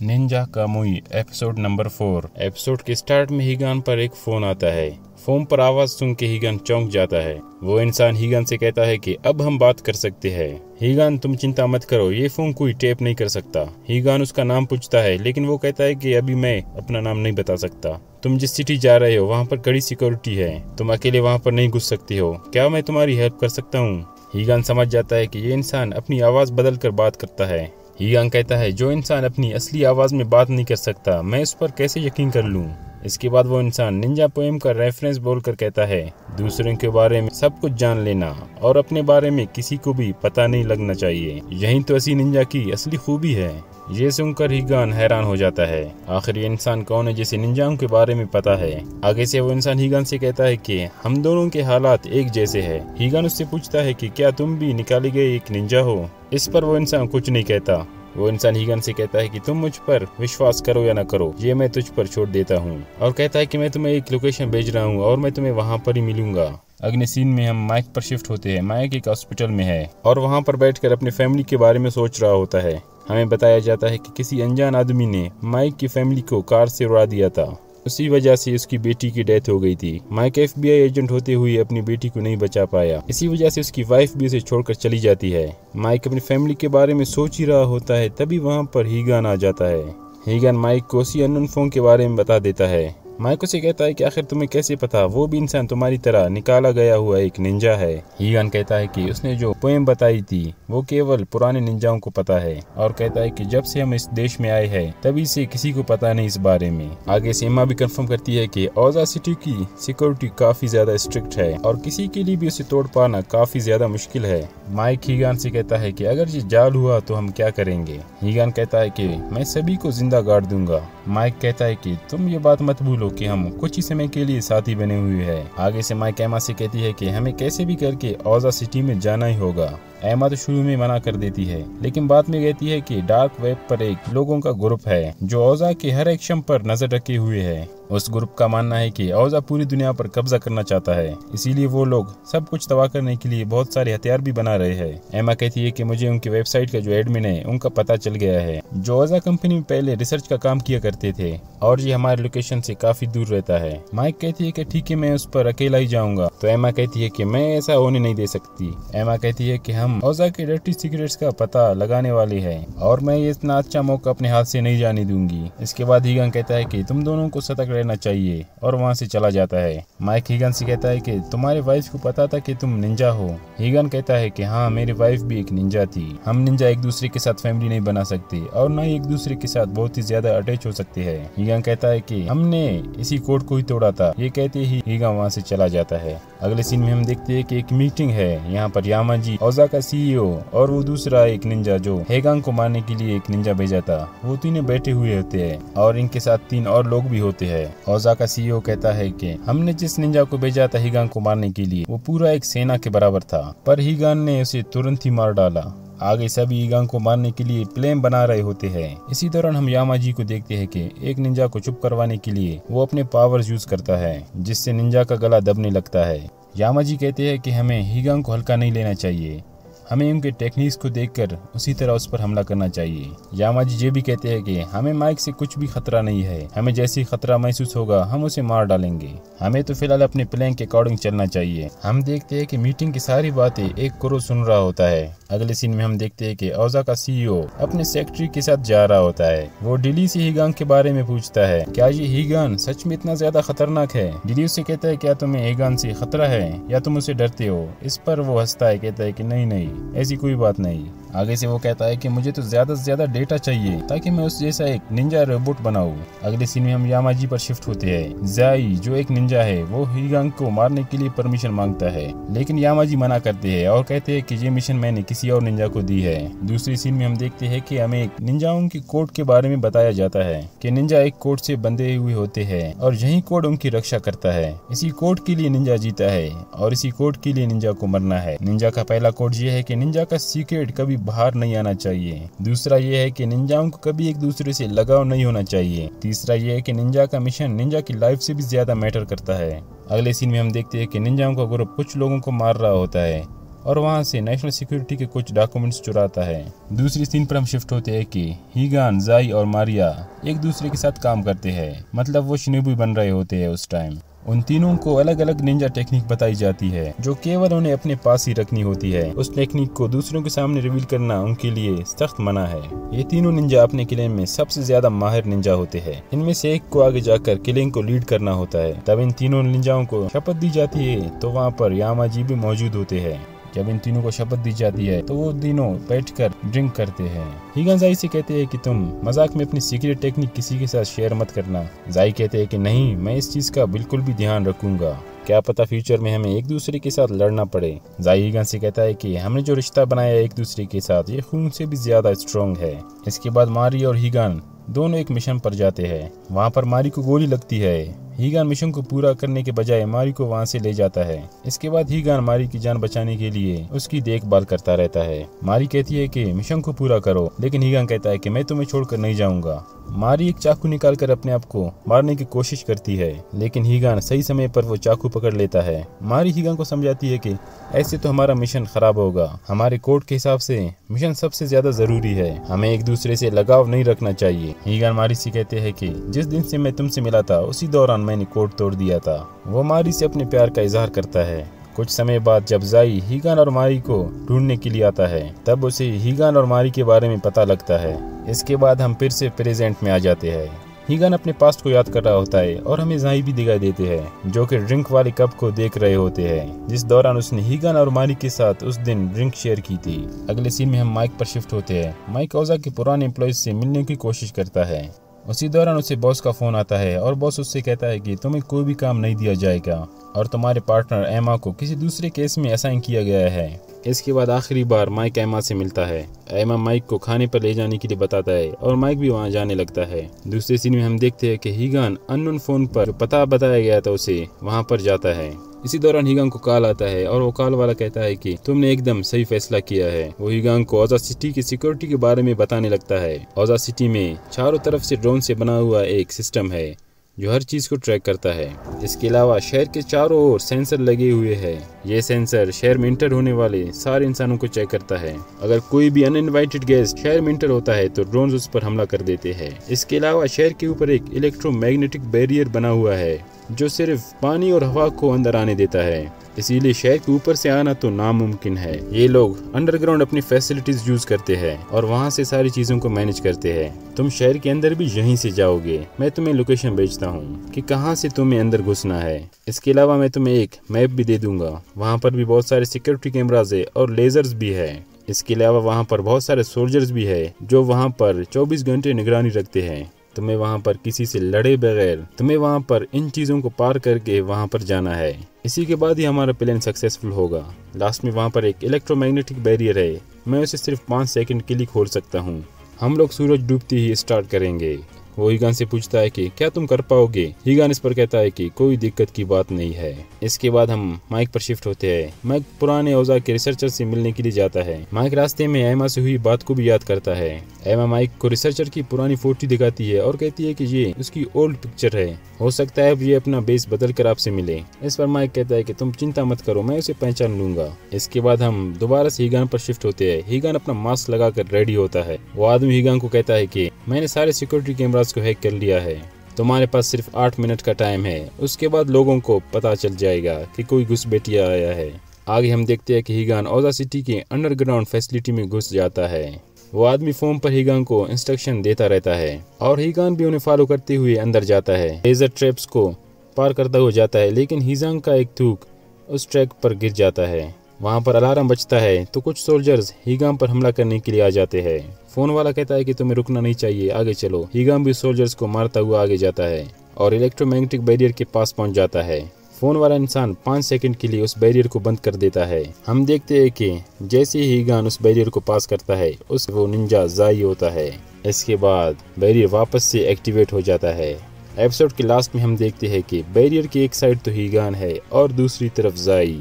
Ninja Kamui episode number 4। Episode के start में Higan पर एक फोन आता है। फोन पर आवाज सुन के हीगान चौंक जाता है। वो इंसान हीगान से कहता है कि अब हम बात कर सकते हैं। हीगान तुम चिंता मत करो, ये फोन कोई टेप नहीं कर सकता। हीगान उसका नाम पूछता है, लेकिन वो कहता है कि अभी मैं अपना नाम नहीं बता सकता। तुम जिस सिटी जा रहे हो वहाँ पर कड़ी सिक्योरिटी है, तुम अकेले वहाँ पर नहीं घुस सकती हो। क्या मैं तुम्हारी हेल्प कर सकता हूँ? हीगान समझ जाता है कि ये इंसान अपनी आवाज बदल कर बात करता है। हीगान कहता है, जो इंसान अपनी असली आवाज में बात नहीं कर सकता, मैं उस पर कैसे यकीन कर लूं? इसके बाद वो इंसान निंजा पोएम का रेफरेंस बोलकर कहता है, दूसरों के बारे में सब कुछ जान लेना और अपने बारे में किसी को भी पता नहीं लगना चाहिए, यही तो असली निंजा की असली खूबी है। ये सुनकर हीगान हैरान हो जाता है। आखिर ये इंसान कौन है जिसे निंजाओं के बारे में पता है? आगे से वो इंसान हीगान से कहता है कि हम दोनों के हालात एक जैसे हैं। हीगान उससे पूछता है कि क्या तुम भी निकाले गए एक निंजा हो? इस पर वो इंसान कुछ नहीं कहता। वो इंसान हीगान से कहता है कि तुम मुझ पर विश्वास करो या न करो, ये मैं तुझ पर छोड़ देता हूँ, और कहता है कि मैं तुम्हें एक लोकेशन भेज रहा हूँ और मैं तुम्हें वहाँ पर ही मिलूंगा। अगले सीन में हम माइक पर शिफ्ट होते हैं। माइक एक हॉस्पिटल में है और वहाँ पर बैठकर अपनी फैमिली के बारे में सोच रहा होता है। हमें बताया जाता है कि किसी अनजान आदमी ने माइक की फैमिली को कार से उड़ा दिया था। उसी वजह से उसकी बेटी की डेथ हो गई थी। माइक FBI एजेंट होते हुए अपनी बेटी को नहीं बचा पाया। इसी वजह से उसकी वाइफ भी उसे छोड़कर चली जाती है। माइक अपनी फैमिली के बारे में सोच ही रहा होता है, तभी वहाँ पर हीगान आ जाता है। हीगान माइक को उसी अननोन फोन के बारे में बता देता है। माइक उसे कहता है कि आखिर तुम्हें कैसे पता वो भी इंसान तुम्हारी तरह निकाला गया हुआ एक निंजा है? हीगान कहता है कि उसने जो पोएम बताई थी वो केवल पुराने निंजाओं को पता है, और कहता है कि जब से हम इस देश में आए हैं तभी से किसी को पता नहीं इस बारे में। आगे से एम्मा भी कंफर्म करती है कि औजा सिटी की सिक्योरिटी काफी ज्यादा स्ट्रिक्ट है और किसी के लिए भी उसे तोड़ पाना काफी ज्यादा मुश्किल है। माइक हीगान से कहता है कि अगर ये जाल हुआ तो हम क्या करेंगे? हीगान कहता है कि मैं सभी को जिंदा गाड़ दूंगा। माइक कहता है कि तुम ये बात मत भूलो कि हम कुछ ही समय के लिए साथी बने हुए हैं। आगे से माइक एम्मा से कहती है कि हमें कैसे भी करके औजा सिटी में जाना ही होगा। एम्मा तो शुरू में मना कर देती है, लेकिन बाद में कहती है कि डार्क वेब पर एक लोगों का ग्रुप है जो औजा के हर एक्शन पर नजर रखे हुए है। उस ग्रुप का मानना है कि औजा पूरी दुनिया पर कब्जा करना चाहता है, इसीलिए वो लोग सब कुछ तबाह करने के लिए बहुत सारे हथियार भी बना रहे हैं। एम्मा कहती है कि मुझे उनकी वेबसाइट का जो एडमिन है उनका पता चल गया है, जो औजा कंपनी में पहले रिसर्च का काम किया करते थे, और ये हमारे लोकेशन से काफी दूर रहता है। माइक कहती है कि ठीक है, मैं उस पर अकेला ही जाऊंगा, तो एम्मा कहती है कि मैं ऐसा होने नहीं दे सकती। एम्मा कहती है कि हम औजा के डर्टी सीक्रेट्स का पता लगाने वाले हैं और मैं ये इतना अच्छा मौका अपने हाथ से नहीं जाने दूंगी। इसके बाद हीगान कहता है कि तुम दोनों को सतर्क रहना चाहिए और वहाँ से चला जाता है। माइक हीगान से कहता है कि तुम्हारे वाइफ को पता था कि तुम निंजा हो? हीगान कहता है कि हाँ, मेरी वाइफ भी एक निंजा थी। हम निंजा एक दूसरे के साथ फैमिली नहीं बना सकते और न ही एक दूसरे के साथ बहुत ही ज्यादा अटैच हो सकते हैं। हीगान कहता है कि हमने इसी कोड को ही तोड़ा था। ये कहते ही हीगान वहाँ से चला जाता है। अगले सीन में हम देखते हैं कि एक मीटिंग है। यहाँ पर यामाजी, औजा का CEO और वो दूसरा एक निंजा जो हीगान को मारने के लिए एक निंजा भेजा था, वो तीनों बैठे हुए होते हैं और इनके साथ 3 और लोग भी होते हैं। औजा का CEO कहता है कि हमने जिस निंजा को भेजा था हीगान को मारने के लिए, वो पूरा एक सेना के बराबर था, पर हीगान ने उसे तुरंत ही मार डाला। आगे सभी हीगान को मारने के लिए प्लान बना रहे होते हैं। इसी दौरान हम यामाजी को देखते हैं कि एक निंजा को चुप करवाने के लिए वो अपने पावर्स यूज करता है, जिससे निंजा का गला दबने लगता है। यामाजी कहते हैं कि हमें हीगान को हल्का नहीं लेना चाहिए, हमें उनके टेक्निक्स को देखकर उसी तरह उस पर हमला करना चाहिए। यामाजी ये भी कहते हैं कि हमें माइक से कुछ भी खतरा नहीं है, हमें जैसे ही खतरा महसूस होगा हम उसे मार डालेंगे, हमें तो फिलहाल अपने प्लान के अकॉर्डिंग चलना चाहिए। हम देखते हैं कि मीटिंग की सारी बातें एक करो सुन रहा होता है। अगले सीन में हम देखते हैं कि औजा का CEO अपने सेक्रेटरी के साथ जा रहा होता है। वो डिली से हीगान के बारे में पूछता है, क्या ये हीगान सच में इतना ज्यादा खतरनाक है? डिली उससे कहता है, क्या तुम्हें हीगान से खतरा है या तुम उसे डरते हो? इस पर वो हंसता है, कहता है कि नहीं नहीं, ऐसी कोई बात नहीं। आगे से वो कहता है कि मुझे तो ज्यादा से ज्यादा डेटा चाहिए ताकि मैं उस जैसा एक निंजा रोबोट बनाऊं। अगले सीन में हम यामाजी पर शिफ्ट होते हैं। जाई जो एक निंजा है वो हीगान को मारने के लिए परमिशन मांगता है, लेकिन यामाजी मना करते हैं और कहते हैं कि ये मिशन मैंने किसी और निंजा को दी है। दूसरी सीन में हम देखते हैं कि हमें एक निंजाओं की कोड के बारे में बताया जाता है कि निंजा एक कोड से बंधे हुए होते हैं और यही कोड उनकी रक्षा करता है। इसी कोड के लिए निंजा जीता है और इसी कोड के लिए निंजा को मरना है। निंजा का पहला कोड ये है कि निंजा का सीक्रेट कभी बाहर नहीं आना चाहिए। दूसरा ये है कि निंजाओं को कभी एक दूसरे से लगाव नहीं होना चाहिए। तीसरा ये है कि निंजा का मिशन निंजा की लाइफ से भी ज्यादा मैटर करता है। अगले सीन में हम देखते हैं कि निंजाओं का ग्रुप कुछ लोगों को मार रहा होता है। और वहाँ से नेशनल सिक्योरिटी के कुछ डॉक्यूमेंट्स चुराता है। दूसरी सीन पर हम शिफ्ट होते हैं कि हीगान, जाई और मारिया एक दूसरे के साथ काम करते हैं, मतलब वो शिनोबी बन रहे होते हैं उस टाइम। उन तीनों को अलग अलग निंजा टेक्निक बताई जाती है जो केवल उन्हें अपने पास ही रखनी होती है। उस टेक्निक को दूसरों के सामने रिवील करना उनके लिए सख्त मना है। ये तीनों निंजा अपने क्लेन में सबसे ज्यादा माहिर निंजा होते हैं। इनमें से एक को आगे जाकर क्लेन को लीड करना होता है। तब इन तीनों निंजाओं को शपथ दी जाती है तो वहाँ पर यामाजी भी मौजूद होते हैं। जब इन तीनों को शपथ दी जाती है तो वो तीनों बैठकर ड्रिंक करते हैं। हीगान जाई से कहते हैं कि तुम मजाक में अपनी सीक्रेट टेक्निक किसी के साथ शेयर मत करना। जाई कहते हैं कि नहीं, मैं इस चीज का बिल्कुल भी ध्यान रखूंगा, क्या पता फ्यूचर में हमें एक दूसरे के साथ लड़ना पड़े। जाई हीगान से कहता है कि हमने जो रिश्ता बनाया एक दूसरे के साथ ये खून से भी ज्यादा स्ट्रॉन्ग है। इसके बाद मारी और हीगान दोनों एक मिशन पर जाते हैं। वहाँ पर मारी को गोली लगती है। हीगान मिशन को पूरा करने के बजाय मारी को वहाँ से ले जाता है। इसके बाद हीगान मारी की जान बचाने के लिए उसकी देखभाल करता रहता है। मारी कहती है कि मिशन को पूरा करो, लेकिन हीगान कहता है कि मैं तुम्हें छोड़कर नहीं जाऊंगा। मारी एक चाकू निकालकर अपने आप को मारने की कोशिश करती है, लेकिन हीगान सही समय पर वो चाकू पकड़ लेता है। मारी हीगान को समझाती है कि ऐसे तो हमारा मिशन खराब होगा। हमारे कोड के हिसाब से मिशन सबसे ज्यादा जरूरी है, हमें एक दूसरे से लगाव नहीं रखना चाहिए। हीगान मारी से कहते हैं कि जिस दिन से मैं तुमसे मिला था उसी दौरान मैंने कोड तोड़ दिया था। वो मारी से अपने प्यार का इजहार करता है। कुछ समय बाद जब जाई हीगान और मारी को ढूंढने के लिए आता है तब उसे हीगान और मारी के बारे में पता लगता है। इसके बाद हम फिर से प्रेजेंट में आ जाते हैं। हीगान अपने पास्ट को याद कर रहा होता है और हमें जाई भी दिखाई देते हैं जो कि ड्रिंक वाले कप को देख रहे होते हैं जिस दौरान उसने हीगान और मारी के साथ उस दिन ड्रिंक शेयर की थी। अगले सीन में हम माइक पर शिफ्ट होते हैं। माइक ओजा के पुराने एम्प्लॉयज से मिलने की कोशिश करता है। उसी दौरान उसे बॉस का फोन आता है और बॉस उससे कहता है कि तुम्हें कोई भी काम नहीं दिया जाएगा और तुम्हारे पार्टनर एमा को किसी दूसरे केस में असाइन किया गया है। इसके बाद आखिरी बार माइक एमा से मिलता है। एमा माइक को खाने पर ले जाने के लिए बताता है और माइक भी वहां जाने लगता है। दूसरे सीन में हम देखते हैं कि हीगान अननोन फोन पर जो पता बताया गया था उसे वहां पर जाता है। इसी दौरान हीगान को कॉल आता है और वो कॉल वाला कहता है कि तुमने एकदम सही फैसला किया है। वो हीगान को ओजा सिटी की सिक्योरिटी के बारे में बताने लगता है। ओजा सिटी में चारों तरफ से ड्रोन से बना हुआ एक सिस्टम है जो हर चीज को ट्रैक करता है। इसके अलावा शहर के चारों ओर सेंसर लगे हुए हैं। ये सेंसर शहर में इंटर होने वाले सारे इंसानों को चेक करता है। अगर कोई भी अनइनवाइटेड गेस्ट शहर में इंटर होता है तो ड्रोन उस पर हमला कर देते हैं। इसके अलावा शहर के ऊपर एक इलेक्ट्रोमैग्नेटिक बैरियर बना हुआ है जो सिर्फ पानी और हवा को अंदर आने देता है, इसीलिए शहर के ऊपर से आना तो नामुमकिन है। ये लोग अंडरग्राउंड अपनी फैसिलिटीज यूज करते हैं और वहाँ से सारी चीजों को मैनेज करते हैं। तुम शहर के अंदर भी यहीं से जाओगे। मैं तुम्हें लोकेशन भेजता हूँ कि कहाँ से तुम्हें अंदर घुसना है। इसके अलावा मैं तुम्हें एक मैप भी दे दूंगा। वहाँ पर भी बहुत सारे सिक्योरिटी कैमराज है और लेजर्स भी है। इसके अलावा वहाँ पर बहुत सारे सोल्जर्स भी है जो वहाँ पर 24 घंटे निगरानी रखते हैं। तुम्हें वहाँ पर किसी से लड़े बगैर तुम्हें वहाँ पर इन चीजों को पार करके वहाँ पर जाना है। इसी के बाद ही हमारा प्लान सक्सेसफुल होगा। लास्ट में वहाँ पर एक इलेक्ट्रोमैग्नेटिक बैरियर है, मैं उसे सिर्फ 5 सेकंड के लिए खोल सकता हूँ। हम लोग सूरज डूबते ही स्टार्ट करेंगे। वो हीगान से पूछता है कि क्या तुम कर पाओगे। हीगान इस पर कहता है कि कोई दिक्कत की बात नहीं है। इसके बाद हम माइक पर शिफ्ट होते हैं। माइक पुराने ओजा के रिसर्चर से मिलने के लिए जाता है। माइक रास्ते में एमा से हुई बात को भी याद करता है। एमा माइक को रिसर्चर की पुरानी फोटो दिखाती है और कहती है कि ये उसकी ओल्ड पिक्चर है, हो सकता है अब ये अपना बेस बदल कर आपसे मिले। इस पर माइक कहता है कि तुम चिंता मत करो, मैं उसे पहचान लूंगा। इसके बाद हम दोबारा से हीगान पर शिफ्ट होते हैं। हीगान अपना मास्क लगाकर रेडी होता है। वो आदमी हीगान को कहता है कि मैंने सारे सिक्योरिटी कैमरास को हैक कर लिया है, तुम्हारे पास सिर्फ 8 मिनट का टाइम है, उसके बाद लोगों को पता चल जाएगा कि कोई घुसपैठिया आया है। आगे हम देखते हैं कि हीगान ओजा सिटी के अंडरग्राउंड फैसिलिटी में घुस जाता है। वो आदमी फोन पर हीगान को इंस्ट्रक्शन देता रहता है और हीगान भी उन्हें फॉलो करते हुए अंदर जाता है। लेजर ट्रैप्स को पार करता हुआ जाता है, लेकिन हीगान का एक थूक उस ट्रैक पर गिर जाता है। वहाँ पर अलार्म बजता है तो कुछ सोल्जर्स हीगान पर हमला करने के लिए आ जाते हैं। फोन वाला कहता है कि तुम्हें रुकना नहीं चाहिए, आगे चलो। हीगान भी सोल्जर्स को मारता हुआ आगे जाता है और इलेक्ट्रोमैग्नेटिक बैरियर के पास पहुंच जाता है। फोन वाला इंसान 5 सेकंड के लिए उस बैरियर को बंद कर देता है। हम देखते हैं कि जैसे ही हीगान उस बैरियर को पास करता है वो निंजा जाई होता है। इसके बाद बैरियर वापस से एक्टिवेट हो जाता है। एपिसोड के लास्ट में हम देखते हैं कि बैरियर की एक साइड तो हीगान है और दूसरी तरफ जाई।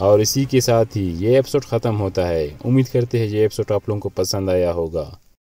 और इसी के साथ ही ये एपिसोड खत्म होता है। उम्मीद करते हैं ये एपिसोड आप लोगों को पसंद आया होगा।